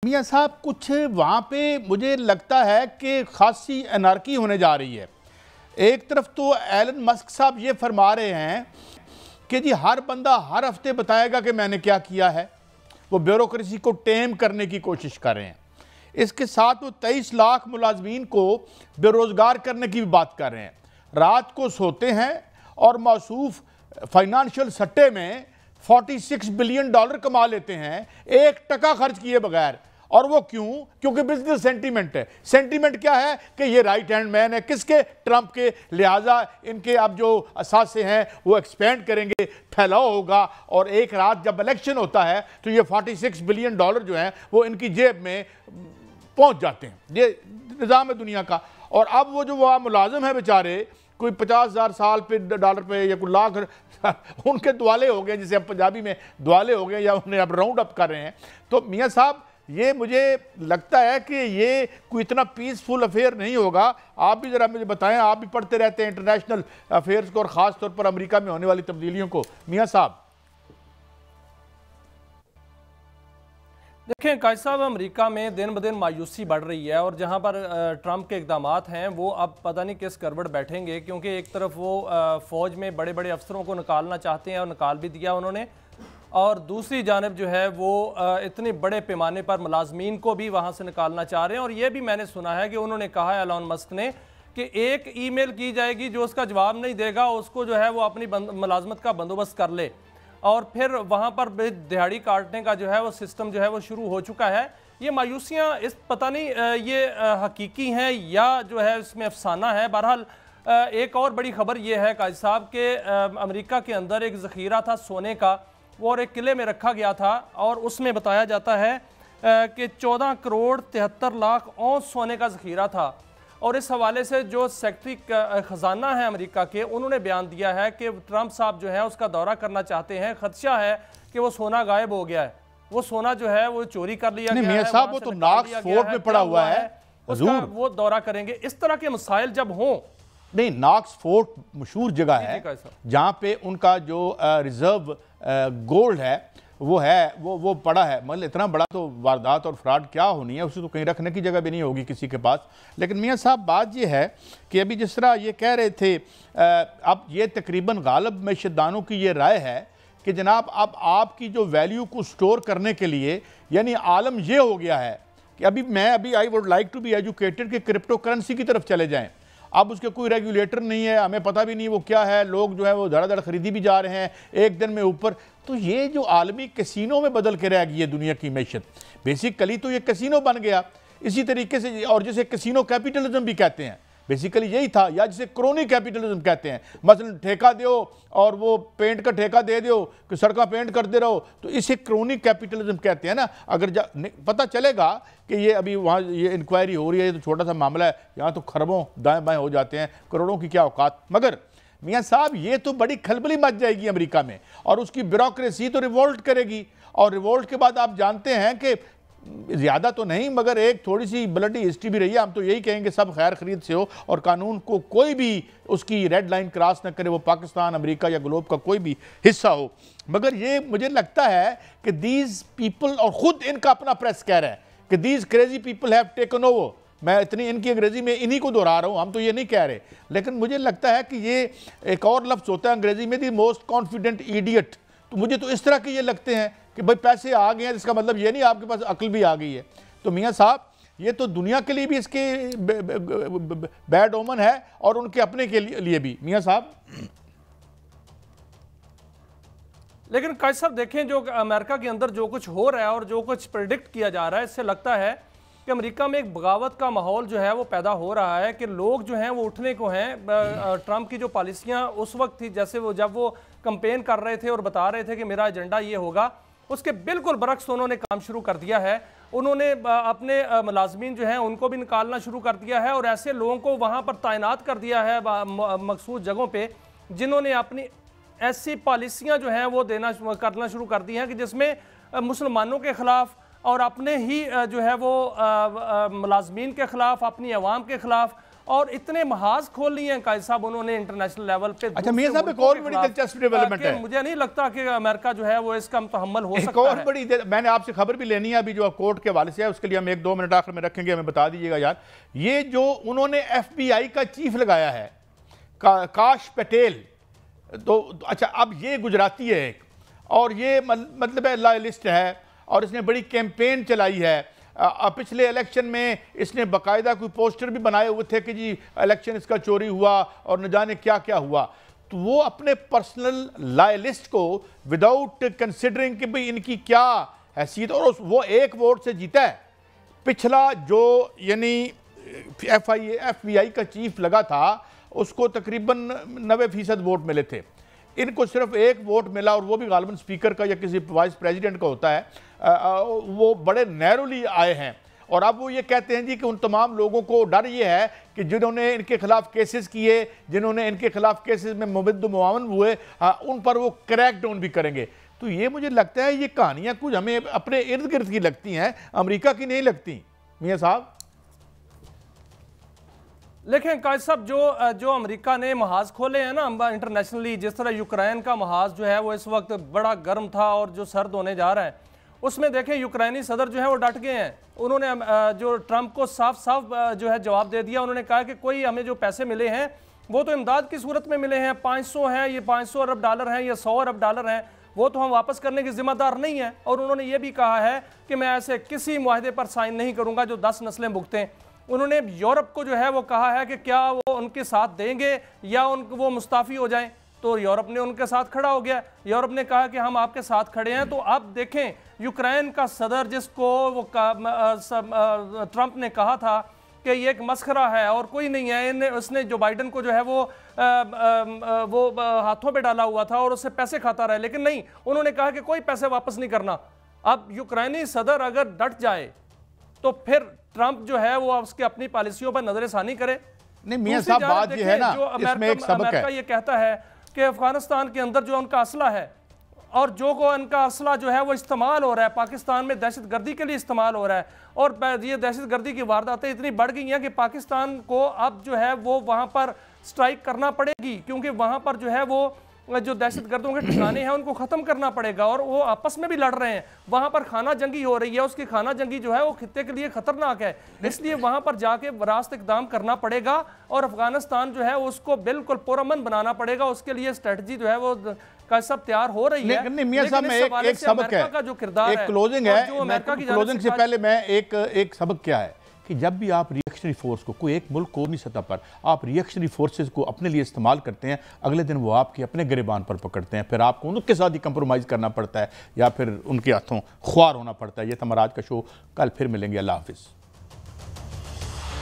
میاں صاحب کچھ وہاں پہ مجھے لگتا ہے کہ خاصی انارکی ہونے جا رہی ہے۔ ایک طرف تو ایلن مسک صاحب یہ فرما رہے ہیں کہ جی ہر بندہ ہر ہفتے بتائے گا کہ میں نے کیا کیا ہے، وہ بیوروکریسی کو ٹیم کرنے کی کوشش کر رہے ہیں۔ اس کے ساتھ وہ 23 لاکھ ملازمین کو بے روزگار کرنے کی بھی بات کر رہے ہیں۔ رات کو سوتے ہیں اور موصوف فائنانشل سٹے میں 46 بلین ڈالر کما لیتے ہیں 1 ٹکا خرچ کیے بغیر۔ اور وہ کیوں؟ کیونکہ بزنس سینٹیمنٹ ہے۔ سینٹیمنٹ کیا ہے کہ یہ رائٹ ہینڈ مین ہے، کس کے؟ ٹرمپ کے، لہٰذا ان کے اب جو اثاثے ہیں وہ ایکسپینڈ کریں گے، پھیلاؤ ہوگا، اور ایک رات جب الیکشن ہوتا ہے تو یہ 46 بلین ڈالر جو ہیں وہ ان کی جیب میں پہنچ جاتے ہیں۔ یہ نظام ہے دنیا کا۔ اور اب وہ جو وہاں ملازم ہیں بیچارے، کوئی 50,000 سال پہ ڈالر پہ یا کوئی لاکھ، ان کے دوالے ہو گئے، جسے اب پنجابی میں دوالے ہو گئے، یا انہیں اب راؤنڈ اپ کر رہے ہیں۔ تو میاں صاحب یہ مجھے لگتا ہے کہ یہ کوئی اتنا پیسفل افیئر نہیں ہوگا۔ آپ بھی ذرا مجھے بتائیں، آپ بھی پڑھتے رہتے ہیں انٹرنیشنل افیئرز کو اور خاص طور پر امریکہ میں ہونے والی تبدیلیوں کو۔ میاں صاحب دیکھیں قائد صاحب، امریکہ میں دن بدن مایوسی بڑھ رہی ہے، اور جہاں پر ٹرمپ کے اقدامات ہیں وہ اب پتہ نہیں کس کروٹ بیٹھیں گے، کیونکہ ایک طرف وہ فوج میں بڑے بڑے افسروں کو نکالنا چاہتے ہیں اور نکال بھی دیا انہوں نے، اور دوسری جانب جو ہے وہ اتنے بڑے پیمانے پر ملازمین کو بھی وہاں سے نکالنا چاہ رہے ہیں۔ اور یہ بھی میں نے سنا ہے کہ انہوں نے کہا ہے ایلن مسک نے کہ ایک ای میل کی جائے گی، جو اس کا جواب نہیں دے گا اس کو جو ہے وہ اپنی ملازمت کا بندوبست کر لے، اور پھر وہاں پر دہاڑی کاٹنے کا جو ہے وہ سسٹم جو ہے وہ شروع ہو چکا ہے۔ یہ مایوسیاں اس پتہ نہیں یہ حقیقی ہیں یا جو ہے اس میں افسانہ ہے۔ بہرحال ایک اور بڑی خبر یہ ہے قائد صاحب کہ امریکہ کے اندر ایک ذخیرہ تھا سونے کا، وہ اور ایک قلعے میں رکھا گیا تھا، اور اس میں بتایا جاتا ہے کہ 14 کروڑ 73 لاکھ اونس سونے کا ذخیرہ تھا۔ اور اس حوالے سے جو سیکٹری خزانہ ہے امریکہ کے، انہوں نے بیان دیا ہے کہ ٹرمپ صاحب جو ہے اس کا دورہ کرنا چاہتے ہیں، خدشہ ہے کہ وہ سونا غائب ہو گیا ہے، وہ سونا جو ہے وہ چوری کر لیا گیا ہے۔ میاں صاحب وہ تو ناکس فورٹ میں پڑا ہوا ہے، حضور وہ دورہ کریں گے۔ اس طرح کے مسائل جب ہوں، نہیں، ناکس فورٹ مشہور جگہ ہے جہاں پہ ان کا جو ریزرو گولڈ ہے وہ پڑا ہے، مطلب اتنا بڑا تو واردات اور فراڈ کیا ہونی ہے، اسے تو کہیں رکھنے کی جگہ بھی نہیں ہوگی کسی کے پاس۔ لیکن میاں صاحب بات یہ ہے کہ ابھی جس طرح یہ کہہ رہے تھے، اب یہ تقریباً غالب معیشت دانوں کی یہ رائے ہے کہ جناب اب آپ کی جو ویلیو کو سٹور کرنے کے لیے، یعنی عالم یہ ہو گیا ہے کہ ابھی I would like to be educated کہ کرپٹو کرنسی کی طرف چلے جائیں۔ اب اس کے کوئی ریگولیٹر نہیں ہے، ہمیں پتہ بھی نہیں وہ کیا ہے، لوگ جو ہے وہ دھڑا دھڑ خریدی بھی جا رہے ہیں ایک دن میں اوپر۔ تو یہ جو عالمی کسینوں میں بدل کے رہ گئی ہے دنیا کی معیشت، بیسیکلی تو یہ کسینو بن گیا اسی طریقے سے، اور جسے کسینو کیپیٹلزم بھی کہتے ہیں، بیسیکلی یہی تھا، یا جسے کرونی کیپیٹلزم کہتے ہیں۔ مثلا ٹھیکہ دیو اور وہ پینٹ کا ٹھیکہ دے دیو کہ سڑکاں پینٹ کرتے رہو، تو اسے کرونی کیپیٹلزم کہتے ہیں نا۔ اگر پتہ چلے گا کہ یہ ابھی وہاں یہ انکوائری ہو رہی ہے، یہ تو چھوٹا سا معاملہ ہے، یہاں تو خربوں دائیں بائیں ہو جاتے ہیں، کروڑوں کی کیا اوقات۔ مگر میاں صاحب یہ تو بڑی کھلبلی مچ جائے گی امریکہ میں، اور اس کی بیوروکریسی تو ریولٹ کرے گی، اور ریولٹ کے بعد آپ جانتے ہیں کہ زیادہ تو نہیں مگر ایک تھوڑی سی بلڈی ہسٹری بھی رہی ہے۔ ہم تو یہی کہیں گے سب خیر خرید سے ہو، اور قانون کو کوئی بھی اس کی ریڈ لائن کراس نہ کرے، وہ پاکستان، امریکہ یا گلوب کا کوئی بھی حصہ ہو۔ مگر یہ مجھے لگتا ہے کہ دیز پیپل، اور خود ان کا اپنا پریس کہہ رہا ہے کہ these crazy people have taken over. میں اتنی ان کی انگریزی میں انہی کو دہرا رہا ہوں، ہم تو یہ نہیں کہہ رہے، لیکن مجھے لگتا ہے کہ یہ ایک اور لفظ ہوتا ہے انگریزی میں، دی موسٹ کانفیڈنٹ ایڈیٹ۔ تو مجھے تو اس طرح کے یہ لگتے ہیں کہ بھئی پیسے آ گئے ہیں، اس کا مطلب یہ نہیں آپ کے پاس عقل بھی آ گئی ہے۔ تو میاں صاحب یہ تو دنیا کے لیے بھی اس کے بیڈ اومن ہے، اور ان کے اپنے کے لیے بھی۔ میاں صاحب لیکن قائد صاحب دیکھیں جو امریکہ کے اندر جو کچھ ہو رہا ہے اور جو کچھ پریڈکٹ کیا جا رہا ہے، اس سے لگتا ہے کہ امریکہ میں ایک بغاوت کا ماحول جو ہے وہ پیدا ہو رہا ہے، کہ لوگ جو ہیں وہ اٹھنے کو ہیں۔ ٹرمپ کی جو پالیسیاں اس وقت تھی، جیسے وہ جب وہ کمپین کر رہے تھے اور بتا رہے تھے کہ میرا ایجنڈا یہ ہوگا، اس کے بالکل برعکس انہوں نے کام شروع کر دیا ہے۔ انہوں نے اپنے ملازمین جو ہیں ان کو بھی نکالنا شروع کر دیا ہے، اور ایسے لوگوں کو وہاں پر تعینات کر دیا ہے مخصوص جگہوں پہ، جنہوں نے اپنی ایسی پالیسیاں جو ہیں وہ کرنا شروع کر دی ہیں کہ جس میں مسلمانوں کے خلاف اور اپنے ہی جو ہے وہ ملازمین کے خلاف، اپنی عوام کے خلاف اور اتنے محاذ کھول لیے ہیں قائد صاحب انہوں نے انٹرنیشنل لیول پہ. اچھا میاں صاحب ایک اور بڑی دلچسپ ڈیولپمنٹ ہے, مجھے نہیں لگتا کہ امریکہ جو ہے وہ اس کا متحمل ہو سکتا ہے. ایک اور بڑی میں نے آپ سے خبر بھی لینی ہے ابھی جو کورٹ کے حوالے سے ہے, اس کے لیے ہم 1-2 منٹ آخر میں رکھیں گے, ہمیں بتا دیجیے گا یار. یہ جو انہوں نے ایف بی آئی کا چیف لگایا ہے کاش پٹیل, تو اچھا اب یہ گجراتی ہے ایک, اور یہ مطلب ہے لائلسٹ ہے, اور اس نے بڑی کیمپین چلائی ہے. پچھلے الیکشن میں اس نے باقاعدہ کوئی پوسٹر بھی بنائے ہوئے تھے کہ جی الیکشن اس کا چوری ہوا اور نہ جانے کیا کیا ہوا. تو وہ اپنے پرسنل لائلسٹ کو وداؤٹ کنسیڈرنگ کہ بھئی ان کی کیا حیثیت, اور وہ ایک ووٹ سے جیتا ہے. پچھلا جو یعنی ایف بی آئی کا چیف لگا تھا اس کو تقریباً 90% ووٹ ملے تھے, ان کو صرف ایک ووٹ ملا, اور وہ بھی غالباً اسپیکر کا یا کسی وائس پریزیڈنٹ کا ہوتا ہے. وہ بڑے نیرولی آئے ہیں, اور اب وہ یہ کہتے ہیں جی کہ ان تمام لوگوں کو ڈر یہ ہے کہ جنہوں نے ان کے خلاف کیسز کیے, جنہوں نے ان کے خلاف کیسز میں مبد و معاون ہوئے, ان پر وہ کریک ڈاؤن بھی کریں گے. تو یہ مجھے لگتا ہے یہ کہانیاں کچھ ہمیں اپنے ارد گرد کی لگتی ہیں, امریکہ کی نہیں لگتی. میاں صاحب لیکن قائد صاحب جو امریکہ نے محاذ کھولے ہیں نا انٹرنیشنلی, جس طرح یوکرین کا محاذ جو ہے وہ اس وقت بڑا گرم تھا اور جو سرد ہونے جا رہا ہے, اس میں دیکھیں یوکرینی صدر جو ہے وہ ڈٹ گئے ہیں. انہوں نے جو ٹرمپ کو صاف جو ہے جواب دے دیا. انہوں نے کہا کہ کوئی ہمیں جو پیسے ملے ہیں وہ تو امداد کی صورت میں ملے ہیں, 500 ہیں, یہ 500 ارب ڈالر ہیں یا 100 ارب ڈالر ہیں, وہ تو ہم واپس کرنے کی ذمہ دار نہیں ہیں. اور انہوں نے یہ بھی کہا ہے کہ میں ایسے کسی معاہدے پر سائن نہیں کروں گا جو 10 نسلیں بھگتیں. انہوں نے یورپ کو جو ہے وہ کہا ہے کہ کیا وہ ان کے ساتھ دیں گے یا وہ مستعفی ہو جائیں, تو یورپ نے ان کے ساتھ کھڑا ہو گیا. یورپ نے کہا کہ ہم آپ کے ساتھ کھڑے ہیں. تو اب دیکھیں یوکرین کا صدر جس کو وہ ٹرمپ نے کہا تھا کہ یہ ایک مسخرہ ہے اور کوئی نہیں ہے, اس نے جو بائیڈن کو جو ہے وہ ہاتھوں پہ ڈالا ہوا تھا اور اس سے پیسے کھاتا رہا, لیکن نہیں, انہوں نے کہا کہ کوئی پیسے واپس نہیں کرنا. اب یوکرینی صدر اگر ڈٹ جائے تو پھر ٹرمپ جو ہے وہ اس کی اپنی پالیسیوں پر نظر ثانی کرے. نہیں میاں صاحب بات یہ ہے نا, اس میں ایک سبق ہے. امریکہ یہ کہتا ہے کہ افغانستان کے اندر جو ان کا اسلحہ ہے اور جو ان کا اسلحہ جو ہے وہ استعمال ہو رہا ہے پاکستان میں دہشت گردی کے لیے استعمال ہو رہا ہے, اور یہ دہشت گردی کی وارداتیں اتنی بڑھ گئی ہیں کہ پاکستان کو اب جو ہے وہ وہاں پر سٹرائک کرنا پڑے گی, کیونکہ وہاں پر جو ہے وہ جو دہشت گردوں کے ٹھکانے ہیں ان کو ختم کرنا پڑے گا, اور وہ آپس میں بھی لڑ رہے ہیں. وہاں پر خانہ جنگی ہو رہی ہے, اس کی خانہ جنگی جو ہے وہ خطے کے لیے خطرناک ہے, اس لیے وہاں پر جا کے راست اقدام کرنا پڑے گا, اور افغانستان جو ہے اس کو بالکل پرامن بنانا پڑے گا. اس کے لیے اسٹریٹجی جو ہے وہ سب تیار ہو رہی ہے. لیکن میاں صاحب میں ایک سبق ہے, ایک کلوزنگ ہے, کلوزنگ سے پہلے میں ایک سبق کیا ہے کہ جب بھی آپ ریئیکشنری فورس کو کوئی ایک ملک قومی سطح پر آپ ریئیکشنری فورسز کو اپنے لیے استعمال کرتے ہیں, اگلے دن وہ آپ کے اپنے گریبان پر پکڑتے ہیں, پھر آپ کو ان کے ساتھ ہی کمپرومائز کرنا پڑتا ہے یا پھر ان کے ہاتھوں خوار ہونا پڑتا ہے. یہ تھا ہمارا آج کا شو, کل پھر ملیں گے. اللہ حافظ.